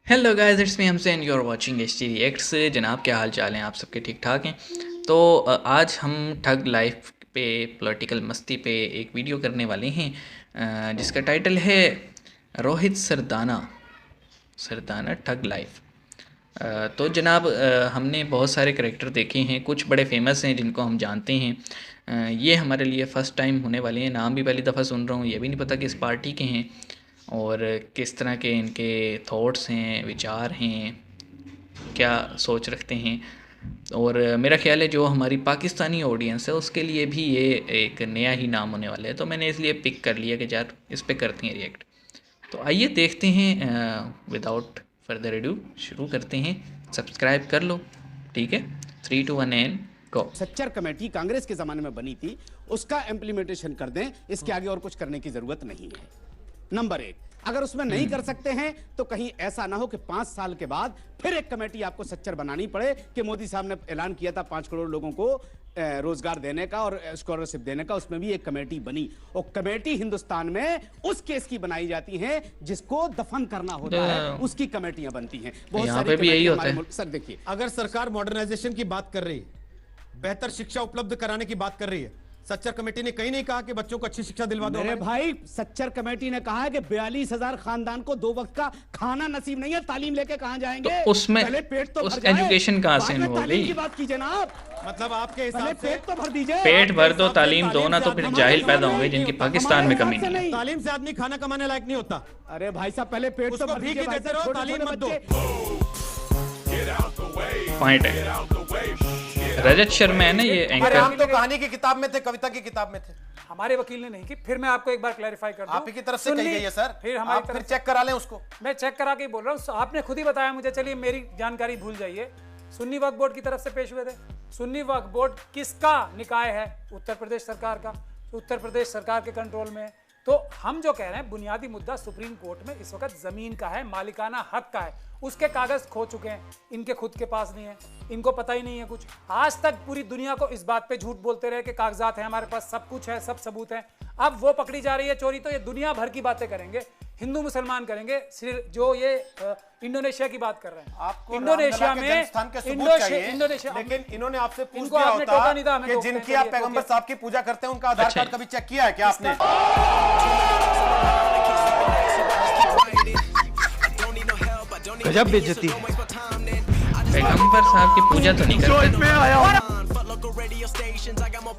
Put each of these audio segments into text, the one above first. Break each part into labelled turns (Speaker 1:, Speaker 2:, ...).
Speaker 1: Hello guys, it's me हमसे and you are watching H T reacts. जनाब, क्या हाल चाल हैं? आप सबके ठीक ठाक हैं? तो आज हम ठग लाइफ पे, पॉलिटिकल मस्ती पे एक वीडियो करने वाले हैं जिसका टाइटल है रोहित सरदाना सरदाना ठग लाइफ। तो जनाब, हमने बहुत सारे करैक्टर देखे हैं, कुछ बड़े फेमस हैं जिनको हम जानते हैं। ये हमारे लिए फ़र्स्ट टाइम होने वाले हैं, नाम भी पहली दफ़ा सुन रहा हूँ, ये भी नहीं पता किस पार्टी के हैं और किस तरह के इनके थॉट्स हैं, विचार हैं, क्या सोच रखते हैं। और मेरा ख्याल है जो हमारी पाकिस्तानी ऑडियंस है उसके लिए भी ये एक नया ही नाम होने वाला है, तो मैंने इसलिए पिक कर लिया कि यार इस पे करते हैं रिएक्ट। तो आइए देखते हैं, विदाउट फर्दर एडू शुरू करते हैं। सब्सक्राइब कर लो, ठीक है? 3 2 1 and go.
Speaker 2: Sachar committee Congress के जमाने में बनी थी, उसका इम्प्लीमेंटेशन कर दें, इसके आगे और कुछ करने की जरूरत नहीं है। नंबर 1, अगर उसमें नहीं कर सकते हैं तो कहीं ऐसा ना हो कि 5 साल के बाद फिर एक कमेटी आपको सच्चर बनानी पड़े कि मोदी साहब ने ऐलान किया था 5 करोड़ लोगों को रोजगार देने का और स्कॉलरशिप देने का, उसमें भी एक कमेटी बनी। और कमेटी हिंदुस्तान में उस केस की बनाई जाती है जिसको दफन करना होता है, उसकी कमेटियां बनती हैं। बहुत सारी
Speaker 1: भी यही होता है।
Speaker 2: सर देखिए,
Speaker 3: अगर सरकार मॉडर्नाइजेशन की बात कर रही है, बेहतर शिक्षा उपलब्ध कराने की बात कर रही है, सच्चर कमेटी ने कहीं नहीं कहा कि बच्चों को अच्छी शिक्षा दिलवा दो।
Speaker 2: मेरे भाई, सच्चर कमेटी ने कहा है कि 42,000 खानदान को 2 वक्त का खाना नसीब नहीं है, तालीम लेके कहां जाएंगे?
Speaker 1: तो उसमें
Speaker 2: पहले पेट तो
Speaker 1: उस
Speaker 2: भर जाए,
Speaker 1: एजुकेशन कहाँ से
Speaker 2: बाद में
Speaker 1: होगी?
Speaker 2: तालीम की बात कीजिए ना आप।
Speaker 3: मतलब आपके
Speaker 2: पहले
Speaker 3: हिसाब से
Speaker 2: पेट तो भर दीजिए।
Speaker 1: पेट भर दो, तालीम दो ना, तो फिर जाहिल पैदा होंगे जिनकी पाकिस्तान में कमी नहीं है।
Speaker 3: तालीम से आदमी खाना कमाने लायक नहीं होता।
Speaker 2: अरे भाई साहब, पहले पेट तो
Speaker 3: उसको
Speaker 2: भर
Speaker 3: भीख
Speaker 2: दीजिए
Speaker 3: ही
Speaker 2: भाई
Speaker 3: देते
Speaker 2: साहब,
Speaker 3: रहो,
Speaker 2: छोटे
Speaker 3: तालीम
Speaker 2: छोटे
Speaker 3: मत दो।
Speaker 2: बच्चे।
Speaker 1: पॉइंट है। रजत शर्मा है ना ये
Speaker 3: अरे
Speaker 1: एंकर।
Speaker 3: हम तो कहानी की किताब में थे, कविता की किताब में थे।
Speaker 4: हमारे वकील ने नहीं की। फिर मैं आपको एक बार क्लैरिफाई कर दूं।
Speaker 3: आप ही की तरफ से कही गई है सर,
Speaker 4: फिर हमारी
Speaker 3: आप फिर
Speaker 4: तरफ
Speaker 3: चेक करा लें उसको।
Speaker 4: मैं चेक करा के ही बोल रहा हूँ, आपने खुद ही बताया मुझे। चलिए, मेरी जानकारी भूल जाइए। सुन्नी वक्फ बोर्ड की तरफ से पेश हुए थे। सुन्नी वक्फ बोर्ड किसका निकाय है? उत्तर प्रदेश सरकार का। उत्तर प्रदेश सरकार के कंट्रोल में है। तो हम जो कह रहे हैं, बुनियादी मुद्दा सुप्रीम कोर्ट में इस वक्त जमीन का है, मालिकाना हक का है। उसके कागज खो चुके हैं, इनके खुद के पास नहीं है, इनको पता ही नहीं है कुछ। आज तक पूरी दुनिया को इस बात पे झूठ बोलते रहे कि कागजात हैं हमारे पास, सब कुछ है, सब सबूत है। अब वो पकड़ी जा रही है चोरी, तो ये दुनिया भर की बातें करेंगे, हिंदू मुसलमान करेंगे। सिर्फ जो ये इंडोनेशिया की बात कर रहे हैं,
Speaker 3: आपको
Speaker 4: इंडोनेशिया
Speaker 3: रामलला के
Speaker 4: में
Speaker 3: जन्मस्थान के सबूत चाहिए,
Speaker 4: इंडोनेशिया,
Speaker 3: लेकिन इन्होंने आपसे पूछ
Speaker 4: इनको
Speaker 3: लिया
Speaker 4: आपने टोका
Speaker 3: होता
Speaker 4: नहीं था, हमें
Speaker 3: कि
Speaker 4: टोकने
Speaker 3: जिनकी
Speaker 4: के
Speaker 3: आप
Speaker 4: लिए
Speaker 3: पैगंबर
Speaker 4: टोके।
Speaker 3: साहब की पूजा करते हैं उनका आधार
Speaker 1: अच्छा।
Speaker 3: कार्ड कभी चेक किया है क्या आपने?
Speaker 5: गजब बेइज्जती।
Speaker 1: पैगंबर साहब की पूजा तो नहीं करते।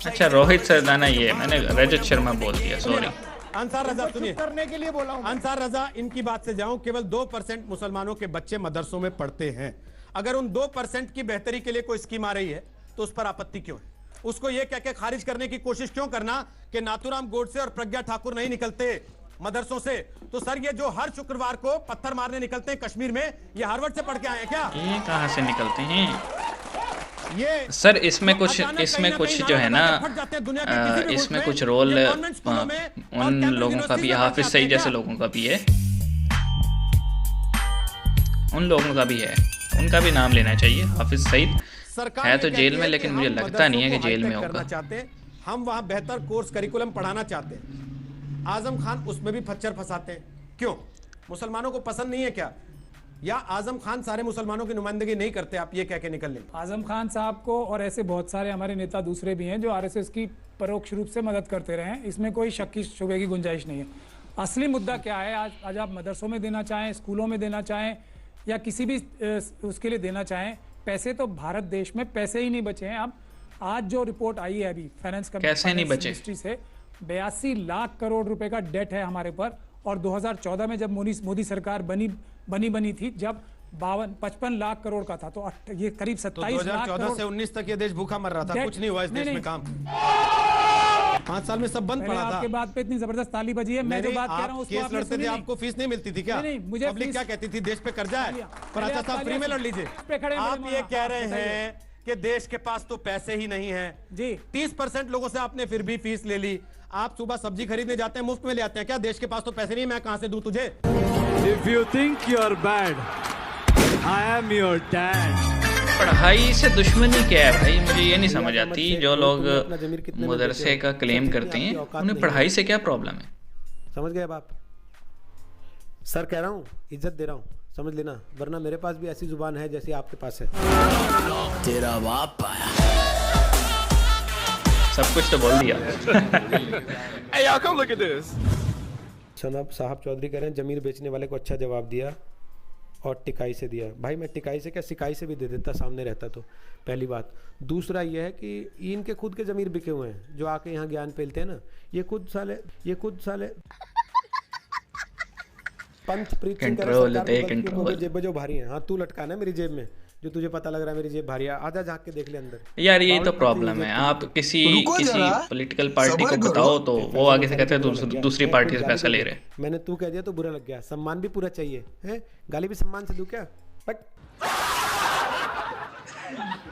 Speaker 1: अच्छा, रोहित सरदाना ये है, मैंने रजत शर्मा बोल दिया, सॉरी।
Speaker 3: अंसार रजा सुनिए,
Speaker 2: करने के लिए बोला हूं।
Speaker 3: अंसार रजा, इनकी बात से जाऊं, केवल 2% मुसलमानों के बच्चे मदरसों में पढ़ते हैं। अगर उन 2% की बेहतरी के लिए कोई स्कीम आ रही है तो उस पर आपत्ति क्यों है? उसको ये कह के खारिज करने की कोशिश क्यों करना कि नाथूराम गोडसे और प्रज्ञा ठाकुर नहीं निकलते मदरसों से? तो सर, ये जो हर शुक्रवार को पत्थर मारने निकलते हैं कश्मीर में, ये हार्वर्ड से पढ़ के आए हैं क्या?
Speaker 1: ये कहाँ से निकलते हैं
Speaker 3: ये
Speaker 1: सर? इसमें
Speaker 3: तो
Speaker 1: कुछ
Speaker 3: अचानक
Speaker 1: इसमें
Speaker 3: कहीं
Speaker 1: कुछ
Speaker 3: ना
Speaker 1: जो
Speaker 3: कहीं
Speaker 1: है
Speaker 3: नारा
Speaker 1: ना,
Speaker 3: लगा के फट जाते हैं दुनिया के किसी भी मुल्क
Speaker 1: इसमें
Speaker 3: में।
Speaker 1: कुछ रोल
Speaker 3: ये कॉन्वेंट स्कूलों में और
Speaker 1: उन
Speaker 3: कैंब्रिज
Speaker 1: लोगों का भी,
Speaker 3: यूनिवर्सिटी में
Speaker 1: हाफिज
Speaker 3: पढ़ाते
Speaker 1: सईद
Speaker 3: हैं
Speaker 1: जैसे
Speaker 3: क्या?
Speaker 1: लोगों का भी है, उन लोगों का भी है, उनका भी नाम लेना चाहिए। हाफिज सईद
Speaker 3: सरकार
Speaker 1: है
Speaker 3: ये
Speaker 1: तो
Speaker 3: कहती
Speaker 1: जेल में,
Speaker 3: है
Speaker 1: लेकिन
Speaker 3: कि
Speaker 1: मुझे
Speaker 3: हम
Speaker 1: लगता नहीं है कि
Speaker 3: मदरसों को
Speaker 1: जेल में
Speaker 3: हाईटेक करना
Speaker 1: होगा।
Speaker 3: चाहते हैं, हम वहां बेहतर कोर्स करिकुलम पढ़ाना चाहते हैं। आजम खान उसमें भी फच्चर फंसाते हैं। क्यों? मुसलमानों को पसंद नहीं है क्या? या आजम खान सारे मुसलमानों की नुमाइंदगी नहीं करते? आप ये कह के निकल लें।
Speaker 4: आजम खान साहब को और ऐसे बहुत सारे हमारे नेता दूसरे भी हैं जो आरएसएस की परोक्ष रूप से मदद करते रहे हैं, इसमें कोई शक की शुबे की गुंजाइश नहीं है। असली मुद्दा क्या है? आज आप मदरसों में देना चाहें, स्कूलों में देना चाहें, या किसी भी उसके लिए देना चाहें, पैसे तो भारत देश में पैसे ही नहीं बचे हैं। अब आज जो रिपोर्ट आई है अभी फाइनेंस
Speaker 1: कैसे नहीं बचे?
Speaker 4: मिनिस्ट्री से, 82 लाख करोड़ रुपए का डेट है हमारे पर। और 2014 में जब मोदी सरकार बनी थी, जब 55 लाख करोड़ का था, तो ये करीब 27 लाख
Speaker 3: 2014
Speaker 4: करोड़
Speaker 3: से 19 तक ये देश भूखा मर रहा था,
Speaker 4: डेट-
Speaker 3: कुछ नहीं हुआ इस देश
Speaker 4: नहीं,
Speaker 3: में काम। 5 साल में सब बंद
Speaker 4: पहले
Speaker 3: पड़ा था।
Speaker 4: आपके बात पे इतनी जबरदस्त ताली बजी है। मैं जो बात कह रहा हूँ
Speaker 3: आप
Speaker 4: उसको
Speaker 3: केस
Speaker 4: आपने
Speaker 3: लड़ते
Speaker 4: सुनी
Speaker 3: थे,
Speaker 4: नहीं।
Speaker 3: आपको फीस नहीं मिलती थी क्या?
Speaker 4: नहीं, मुझे
Speaker 3: पब्लिक
Speaker 4: फीस-
Speaker 3: क्या कहती थी? देश पे कर्जा है,
Speaker 4: पहले
Speaker 3: पर अच्छा
Speaker 4: आप
Speaker 3: साहब फ्री में लड़ लीजिए।
Speaker 4: पे खड़े हैं
Speaker 3: आप
Speaker 4: मेरे
Speaker 3: ये
Speaker 4: मौलाना,
Speaker 3: कह रहे
Speaker 4: बताइए।
Speaker 3: हैं कि देश के पास तो पैसे ही नहीं है
Speaker 4: जी।
Speaker 3: 30% लोगों से आपने फिर भी फीस ले ली। आप सुबह सब्जी खरीदने जाते हैं, मुफ्त में ले आते हैं क्या? देश के पास तो पैसे नहीं, मैं कहां से दूं तुझे?
Speaker 5: If you think you're bad, I am your dad.
Speaker 1: पढ़ाई से दुश्मनी क्या है भाई? मुझे ये नहीं समझ आती। जो लोग मदरसे का क्लेम करते हैं, उन्हें पढ़ाई से क्या प्रॉब्लम है?
Speaker 6: समझ गए आप? सर कह रहा हूँ, इज्जत दे रहा हूँ,
Speaker 3: समझ लेना, वरना मेरे पास भी ऐसी जुबान है जैसी आपके पास है।
Speaker 6: तेरा बाप आया।
Speaker 1: सब कुछ तो बोल दिया।
Speaker 6: Hey y'all, come look at this.
Speaker 3: सनब साहब चौधरी कह रहे हैं जमीर बेचने वाले को अच्छा जवाब दिया और टिकाई से दिया। भाई मैं टिकाई से क्या सिकाई से भी दे देता सामने रहता तो, पहली बात। दूसरा ये है कि इनके खुद के जमीर बिके हुए हैं जो आके यहाँ ज्ञान पेलते हैं ना, ये खुद साले पंच प्रीत सिंह कंट्रोल जेब में जो भारी है। हाँ तू लटका ना मेरी जेब में, जो तुझे पता लग रहा है मेरी जेब भारी है, आजा झाँक के देख ले अंदर।
Speaker 1: यार ये तो प्रॉब्लम है, आप किसी पॉलिटिकल पार्टी को बताओ तो वो आगे से कहते हैं दूसरी पार्टी से पैसा ले रहे हैं।
Speaker 3: मैंने तू कह दिया तो बुरा लग गया। सम्मान भी पूरा चाहिए है, गाली भी सम्मान से दूं क्या?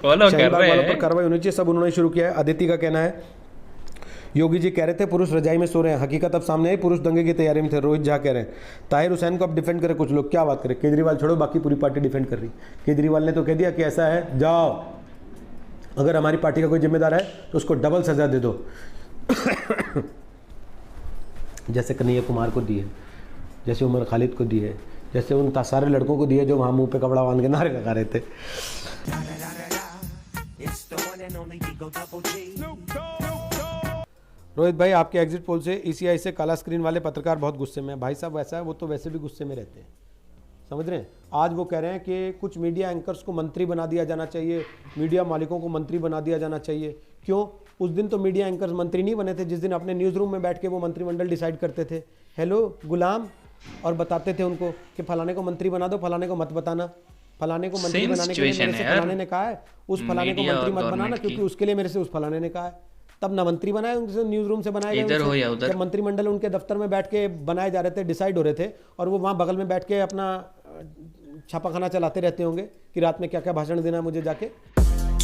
Speaker 1: फॉलो कर रहे हैं,
Speaker 3: पर कार्रवाई होनी चाहिए, सब उन्होंने शुरू किया है। अदिति का कहना है योगी जी कह रहे थे पुरुष रजाई में सो रहे हैं, हकीकत अब सामने आई, पुरुष दंगे की तैयारी में थे। रोहित झा कह रहे हैं ताहिर हुसैन को अब डिफेंड करे कुछ लोग, क्या बात करें, केजरीवाल छोड़ो बाकी पूरी पार्टी डिफेंड कर रही। केजरीवाल ने तो कह दिया कि ऐसा है, जाओ अगर हमारी पार्टी का कोई जिम्मेदार है तो उसको डबल सजा दे दो। जैसे कन्हैया कुमार को दी है, जैसे उमर खालिद को दी है, जैसे उन सारे लड़कों को दी है जो वहाँ मुंह पे कपड़ा बांध के नारे लगा रहे थे। रोहित भाई आपके एग्जिट पोल से ईसीआई से काला स्क्रीन वाले पत्रकार बहुत गुस्से में है। भाई साहब वैसा है, वो तो वैसे भी गुस्से में रहते हैं, समझ रहे हैं। आज वो कह रहे हैं कि कुछ मीडिया एंकर्स को मंत्री बना दिया जाना चाहिए, मीडिया मालिकों को मंत्री बना दिया जाना चाहिए। क्यों? उस दिन तो मीडिया एंकर्स मंत्री नहीं बने थे जिस दिन अपने न्यूज़ रूम में बैठ के वो मंत्रिमंडल डिसाइड करते थे, हेलो गुलाम, और बताते थे उनको कि फलाने को मंत्री बना दो, फलाने को मत बताना, फलाने को मंत्री बनाने के लिए मेरे से फलाने ने कहा है, उस फलाने को मंत्री मत बनाना क्योंकि उसके लिए मेरे से उस फलाने ने कहा है। तब ना मंत्री बनाए उनसे, न्यूज रूम से बनाए गए, जब मंत्रिमंडल उनके दफ्तर में बैठ के बनाए जा रहे थे, डिसाइड हो रहे थे, और वो वहाँ बगल में बैठ के अपना छापाखाना चलाते रहते होंगे कि रात में क्या क्या भाषण देना है मुझे जाके।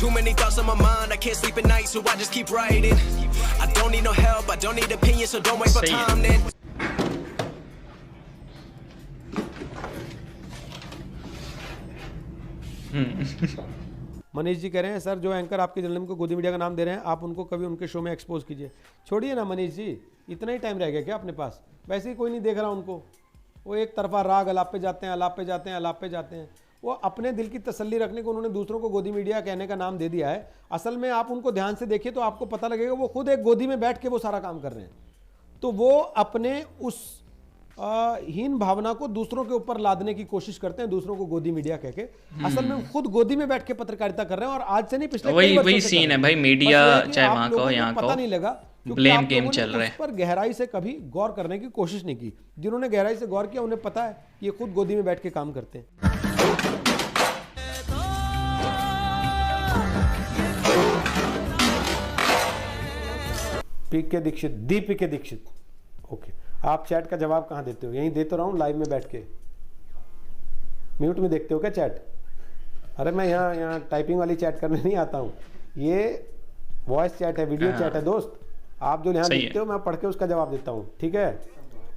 Speaker 6: Too many thoughts on my mind, I can't sleep at night, so I just keep writing. I don't need no help, I don't need opinions, so don't waste my time then.
Speaker 3: Manish ji कह रहे हैं sir जो anchor आपके जन्म को गोदी media का नाम दे रहे हैं आप उनको कभी उनके शो में एक्सपोज कीजिए। छोड़िए ना मनीष जी, इतना ही टाइम रह गया क्या अपने पास? वैसे ही कोई नहीं देख रहा उनको, वो एक तरफा राग अलाप पे जाते हैं, अलाप पे जाते हैं, अलाप पे जाते हैं। वो अपने दिल की तसल्ली रखने को उन्होंने दूसरों को गोदी मीडिया कहने का नाम दे दिया है। असल में आप उनको ध्यान से देखिए तो आपको पता लगेगा वो खुद एक गोदी में बैठ के वो सारा काम कर रहे हैं। तो वो अपने उस हीन भावना को दूसरों के ऊपर लादने की कोशिश करते हैं, दूसरों को गोदी मीडिया कह के। असल में खुद गोदी में बैठ के पत्रकारिता कर रहे हैं, और आज से नहीं पिछले
Speaker 1: वही सीन है भाई, मीडिया चाहे वहां का हो यहाँ का हो,
Speaker 3: पता नहीं लगा,
Speaker 1: ब्लेम गेम चल रहा है।
Speaker 3: पर गहराई से कभी गौर करने की कोशिश नहीं की। जिन्होंने गहराई से गौर किया उन्हें पता है ये खुद गोदी में बैठ के काम करते हैं। पीके दीक्षित, दीपिके दीक्षित, ओके। आप चैट का जवाब कहाँ देते हो? यहीं देता रहा हूँ लाइव में बैठ के। म्यूट में देखते हो क्या चैट? अरे मैं यहाँ टाइपिंग वाली चैट करने नहीं आता हूँ, ये वॉइस चैट है, वीडियो चैट है दोस्त। आप जो यहाँ देखते हो मैं पढ़ के उसका जवाब देता हूँ, ठीक है?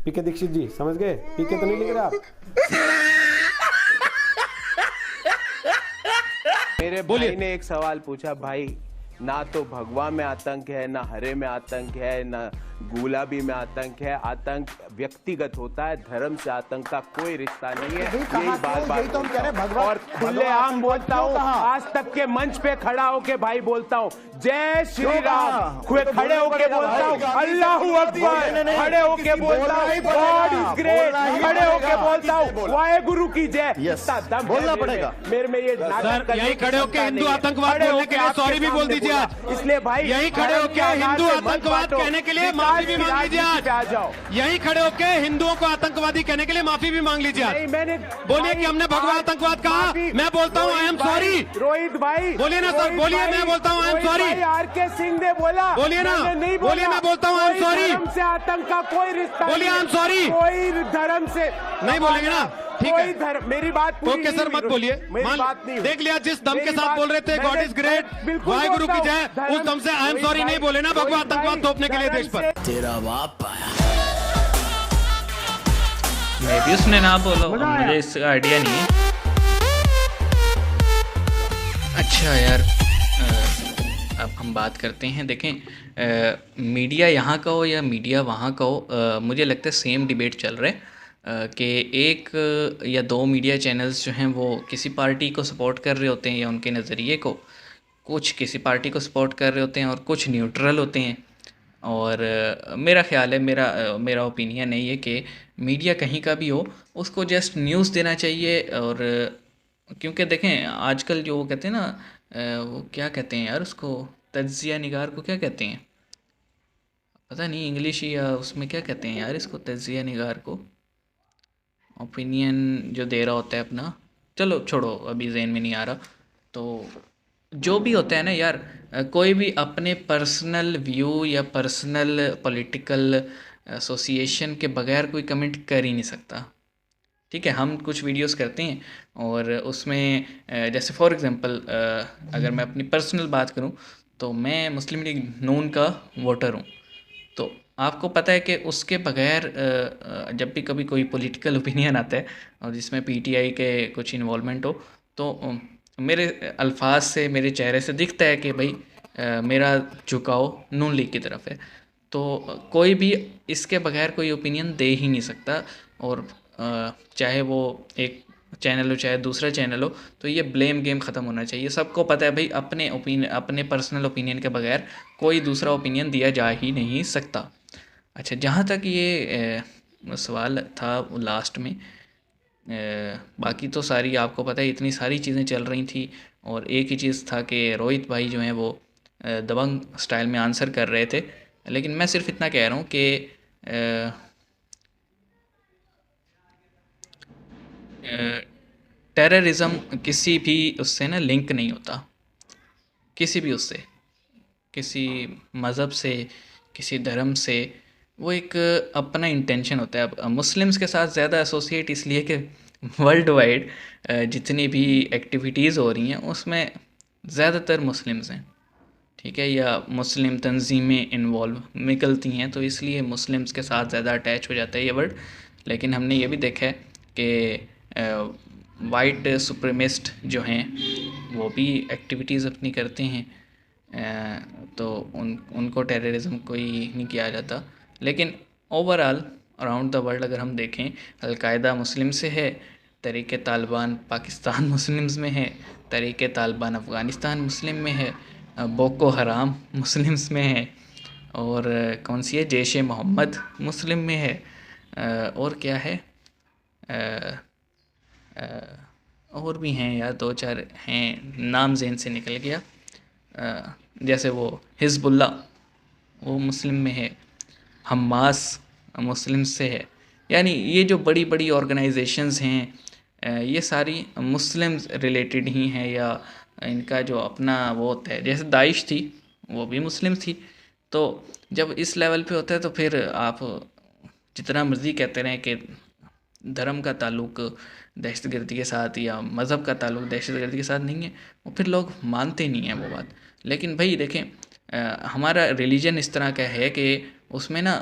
Speaker 3: पीके दीक्षित जी समझ गए? पीके तो नहीं लिख रहे आप?
Speaker 7: मेरे भाई ने एक सवाल पूछा, भाई ना तो भगवा में आतंक है, ना हरे में आतंक है, ना गुलाबी में आतंक है। आतंक व्यक्तिगत होता है, धर्म से आतंक का कोई रिश्ता नहीं है। यही बात और खुलेआम बोलता हूँ, आज तक के मंच पे खड़ा होके भाई बोलता हूँ जय श्री राम, खड़े होके बोलता हूँ अल्लाहू अकबर, खड़े होके बोलता हूँ गॉड इज ग्रेट, खड़े होके बोलता हूँ वाहे गुरु की जय। दम बोलना पड़ेगा मेरे में ये नाटक।
Speaker 3: यही खड़े होके हिंदू आतंकवाद बोलने के लिए सॉरी भी बोल दीजिए आज।
Speaker 7: इसलिए भाई
Speaker 3: यही खड़े होके हिंदू आतंकवाद कहने के लिए माफी भी मांग लीजिए आज।
Speaker 7: आ जाओ,
Speaker 3: यही खड़े होके हिंदुओं को आतंकवादी कहने के लिए माफी भी मांग लीजिए आज।
Speaker 7: मैंने
Speaker 3: बोलिए कि हमने भगवा आतंकवाद कहा, मैं बोलता हूँ आई एम सॉरी।
Speaker 7: रोहित भाई
Speaker 3: बोलिए ना सर, बोलिए मैं बोलता हूँ आई एम सॉरी।
Speaker 7: आर के सिंह ने बोला,
Speaker 3: बोलिए ना, बोलिए मैं बोलता हूँ आई एम सॉरी।
Speaker 7: धर्म से आतंक का कोई रिश्ता,
Speaker 3: बोलिए आई एम सॉरी।
Speaker 7: कोई धर्म से
Speaker 3: नहीं बोलेंगे ना, ठीक है?
Speaker 7: धर्म, मेरी बात
Speaker 3: ओके सर मत बोलिए,
Speaker 7: मेरी बात नहीं।
Speaker 3: देख लिया जिस दम के साथ बोल रहे थे गॉड इज ग्रेट, वाहेगुरु की जय, उस दम से आई एम सॉरी नहीं बोले ना भगवा आतंकवाद थोपने के लिए देश पर।
Speaker 6: तेरा बाप आया।
Speaker 1: मैं भी उसने ना बोलो, मुझे इसका आइडिया नहीं है। अच्छा यार, अब हम बात करते हैं। देखें मीडिया यहाँ का हो या मीडिया वहाँ का हो, मुझे लगता है सेम डिबेट चल रहा है। कि एक या दो मीडिया चैनल्स जो हैं वो किसी पार्टी को सपोर्ट कर रहे होते हैं या उनके नज़रिए को, कुछ किसी पार्टी को सपोर्ट कर रहे होते हैं और कुछ न्यूट्रल होते हैं। और मेरा ख़्याल है, मेरा ओपिनियन है ये कि मीडिया कहीं का भी हो, उसको जस्ट न्यूज़ देना चाहिए। और क्योंकि देखें आजकल जो वो कहते हैं ना, वो क्या कहते हैं यार उसको, तज्ज़िया निगार को क्या कहते हैं, पता नहीं इंग्लिश या उसमें क्या कहते हैं यार इसको, तज्ज़िया निगार को, ओपिनियन जो दे रहा होता है अपना, चलो छोड़ो अभी जहन में नहीं आ रहा। तो जो भी होता है ना यार, कोई भी अपने पर्सनल व्यू या पर्सनल पॉलिटिकल एसोसिएशन के बगैर कोई कमेंट कर ही नहीं सकता। ठीक है, हम कुछ वीडियोस करते हैं और उसमें जैसे फॉर एग्जांपल अगर मैं अपनी पर्सनल बात करूं तो मैं मुस्लिम लीग नून का वोटर हूं। तो आपको पता है कि उसके बगैर जब भी कभी कोई पॉलिटिकल ओपिनियन आता है और जिसमें पीटीआई के कुछ इन्वॉल्वमेंट हो, तो मेरे अल्फाज से, मेरे चेहरे से दिखता है कि भाई मेरा झुकाव नून लीग की तरफ है। तो कोई भी इसके बगैर कोई ओपिनियन दे ही नहीं सकता। और चाहे वो एक चैनल हो चाहे दूसरा चैनल हो, तो ये ब्लेम गेम ख़त्म होना चाहिए। सबको पता है भाई अपने पर्सनल ओपिनियन के बगैर कोई दूसरा ओपिनियन दिया जा ही नहीं सकता। अच्छा, जहाँ तक ये सवाल था लास्ट में, बाकी तो सारी आपको पता है इतनी सारी चीज़ें चल रही थी। और एक ही चीज़ था कि रोहित भाई जो हैं वो दबंग स्टाइल में आंसर कर रहे थे। लेकिन मैं सिर्फ इतना कह रहा हूँ कि टेररिज्म किसी भी उससे ना लिंक नहीं होता, किसी भी उससे, किसी मज़हब से, किसी धर्म से। वो एक अपना इंटेंशन होता है। अब मुस्लिम्स के साथ ज़्यादा एसोसिएट इसलिए कि वर्ल्ड वाइड जितनी भी एक्टिविटीज़ हो रही हैं उसमें ज़्यादातर मुस्लिम्स हैं। ठीक है, या मुस्लिम तंजीमें इन्वॉल्व निकलती हैं, तो इसलिए मुस्लिम्स के साथ ज़्यादा अटैच हो जाता है ये वर्ड। लेकिन हमने ये भी देखा है कि वाइट सुप्रीमिस्ट जो हैं वो भी एक्टिविटीज़ अपनी करते हैं, तो उनको टेररिज्म कोई नहीं किया जाता। लेकिन ओवरऑल अराउंड द वर्ल्ड अगर हम देखें, अलकायदा मुस्लिम से है, तहरीक तालिबान पाकिस्तान मुस्लिम्स में है, तहरीक तालिबान अफ़गानिस्तान मुस्लिम में है, बोको हराम मुस्लिम्स में है, और कौन सी है, जैश ए मोहम्मद मुस्लिम में है, और क्या है, और भी हैं यार, दो चार हैं, नाम ज़हन से निकल गया। जैसे वो हिज़्बुल्लाह वो मुस्लिम में है, हमास मुस्लिम से है। यानी ये जो बड़ी बड़ी ऑर्गेनाइजेशंस हैं ये सारी मुस्लिम रिलेटेड ही हैं, या इनका जो अपना वो होता है, जैसे दाइश थी वो भी मुस्लिम थी। तो जब इस लेवल पे होता है तो फिर आप जितना मर्ज़ी कहते रहें कि धर्म का ताल्लुक दहशतगर्दी के साथ या मज़हब का ताल्लुक दहशतगर्दी के साथ नहीं है, वो फिर लोग मानते नहीं हैं वो बात। लेकिन भाई देखें, हमारा रिलीजन इस तरह का है कि उसमें ना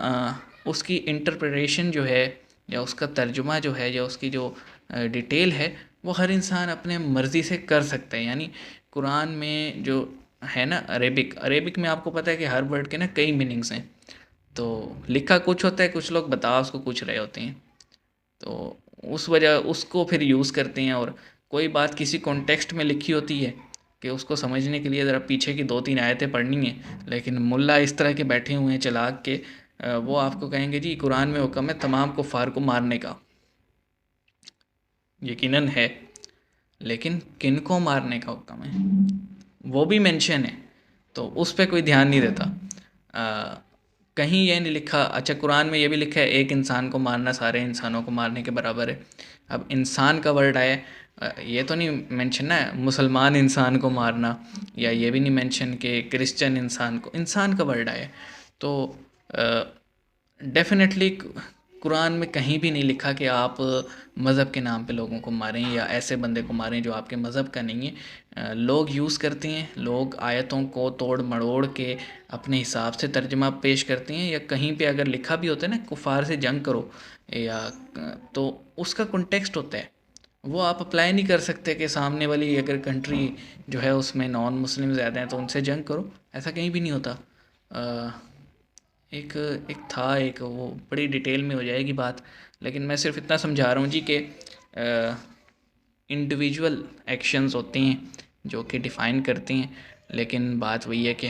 Speaker 1: उसकी इंटरप्रिटेशन जो है या उसका तर्जुमा जो है या उसकी जो डिटेल है वो हर इंसान अपने मर्ज़ी से कर सकता है। यानी कुरान में जो है ना, अरेबिक में आपको पता है कि हर वर्ड के ना कई मीनिंग्स हैं। तो लिखा कुछ होता है, कुछ लोग बता उसको कुछ रहे होते हैं, तो उस वजह उसको फिर यूज़ करते हैं। और कोई बात किसी कॉन्टेक्स्ट में लिखी होती है कि उसको समझने के लिए ज़रा पीछे की 2-3 आयतें पढ़नी है, लेकिन मुल्ला इस तरह के बैठे हुए हैं चालाक के, वो आपको कहेंगे जी कुरान में हुक्म है तमाम कुफ़ार को मारने का। यकीनन है, लेकिन किन को मारने का हुक्म है वो भी मेंशन है, तो उस पर कोई ध्यान नहीं देता। कहीं ये नहीं लिखा, अच्छा कुरान में ये भी लिखा है एक इंसान को मारना सारे इंसानों को मारने के बराबर है। अब इंसान का वर्ड आया, ये तो नहीं मेंशन है मुसलमान इंसान को मारना, या ये भी नहीं मेंशन कि क्रिश्चियन इंसान का वर्ड आया। तो डेफिनेटली कुरान में कहीं भी नहीं लिखा कि आप मज़हब के नाम पे लोगों को मारें या ऐसे बंदे को मारें जो आपके मज़हब का नहीं है। लोग यूज़ करते हैं, लोग आयतों को तोड़ मड़ोड़ के अपने हिसाब से तर्जमा पेश करते हैं, या कहीं पे अगर लिखा भी होता है ना कुफ़ार से जंग करो, या तो उसका कॉन्टेक्स्ट होता है, वो आप अप्लाई नहीं कर सकते कि सामने वाली अगर कंट्री जो है उसमें नॉन मुस्लिम ज़्यादा हैं तो उनसे जंग करो, ऐसा कहीं भी नहीं होता। एक एक था एक वो बड़ी डिटेल में हो जाएगी बात, लेकिन मैं सिर्फ इतना समझा रहा हूँ जी कि इंडिविजुअल एक्शंस होते हैं जो कि डिफ़ाइन करते हैं, लेकिन बात वही है कि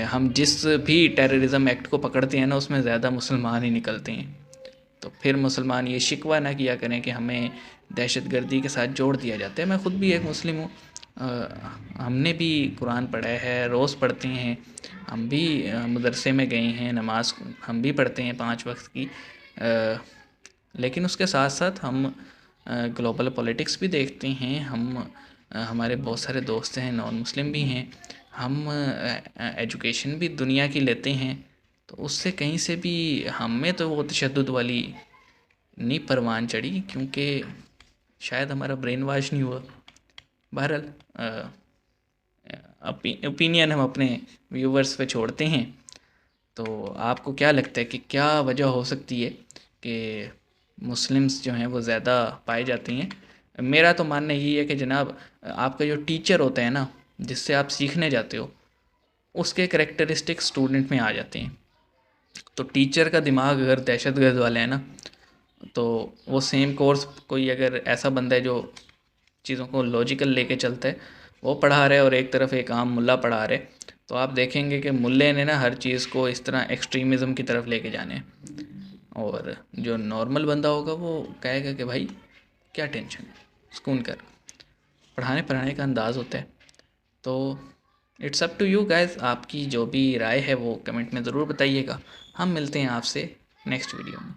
Speaker 1: हम जिस भी टेररिज्म एक्ट को पकड़ते हैं ना, उसमें ज़्यादा मुसलमान ही निकलते हैं। तो फिर मुसलमान ये शिकवा ना किया करें कि हमें दहशतगर्दी के साथ जोड़ दिया जाता है। मैं ख़ुद भी एक मुस्लिम हूँ, हमने भी कुरान पढ़ा है, रोज़ पढ़ते हैं, हम भी मदरसे में गए हैं, नमाज हम भी पढ़ते हैं 5 वक्त की, लेकिन उसके साथ साथ हम ग्लोबल पॉलिटिक्स भी देखते हैं। हमारे बहुत सारे दोस्त हैं नॉन मुस्लिम भी हैं, हम एजुकेशन भी दुनिया की लेते हैं, तो उससे कहीं से भी हमें तो वो तशद्दुद वाली नहीं परवान चढ़ी, क्योंकि शायद हमारा ब्रेन वॉश नहीं हुआ। बहरहाल ओपिनियन हम अपने व्यूवर्स पे छोड़ते हैं। तो आपको क्या लगता है कि क्या वजह हो सकती है कि मुस्लिम्स जो हैं वो ज़्यादा पाए जाते हैं? मेरा तो मानना यही है कि जनाब, आपका जो टीचर होता है ना, जिससे आप सीखने जाते हो, उसके करैक्टरिस्टिक्स स्टूडेंट में आ जाते हैं। तो टीचर का दिमाग अगर दहशतगर्द वाला है ना, तो वो सेम कोर्स कोई अगर ऐसा बंदा है जो चीज़ों को लॉजिकल लेके चलता है, वो पढ़ा रहा है और एक तरफ एक आम मुल्ला पढ़ा रहे, तो आप देखेंगे कि मुल्ले ने ना हर चीज़ को इस तरह एक्सट्रीमिज़म की तरफ लेके जाने हैं, और जो नॉर्मल बंदा होगा वो कहेगा कि भाई क्या टेंशन है, सुकून कर। पढ़ाने पढ़ाने का अंदाज़ होता है। तो it's up to you guys, आपकी जो भी राय है वो कमेंट में ज़रूर बताइएगा। हम मिलते हैं आपसे नेक्स्ट वीडियो में।